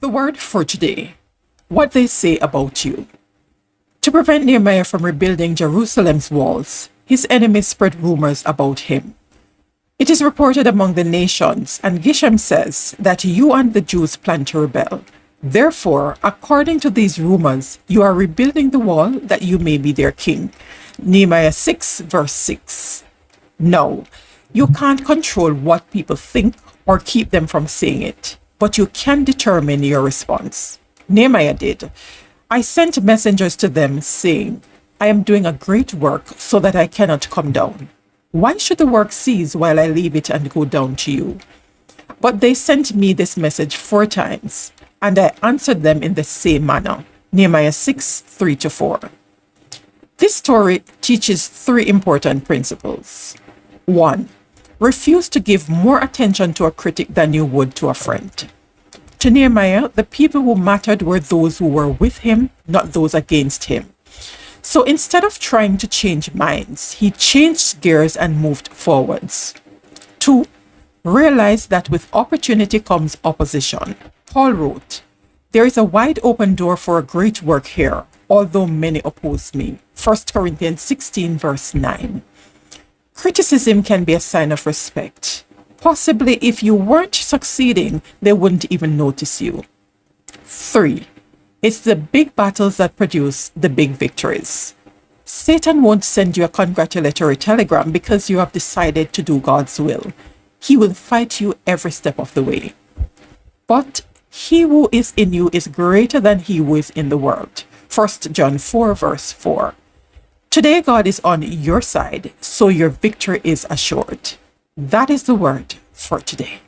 The word for today, what they say about you. To prevent Nehemiah from rebuilding Jerusalem's walls, his enemies spread rumors about him. It is reported among the nations, and Geshem says that you and the Jews plan to rebel. Therefore, according to these rumors, you are rebuilding the wall that you may be their king. Nehemiah 6 verse 6. No, you can't control what people think or keep them from saying it, but you can determine your response. Nehemiah did. I sent messengers to them saying, I am doing a great work so that I cannot come down. Why should the work cease while I leave it and go down to you? But they sent me this message 4 times, and I answered them in the same manner. Nehemiah 6, 3-4. This story teaches 3 important principles. 1. Refuse to give more attention to a critic than you would to a friend. To Nehemiah, the people who mattered were those who were with him, not those against him. So instead of trying to change minds, he changed gears and moved forwards. 2. Realize that with opportunity comes opposition. Paul wrote, there is a wide open door for a great work here, although many oppose me. 1 Corinthians 16 verse 9. Criticism can be a sign of respect. Possibly if you weren't succeeding, they wouldn't even notice you. 3. It's the big battles that produce the big victories. Satan won't send you a congratulatory telegram because you have decided to do God's will. He will fight you every step of the way. But he who is in you is greater than he who is in the world. 1 John 4 verse 4. Today God is on your side, so your victory is assured. That is the word for today.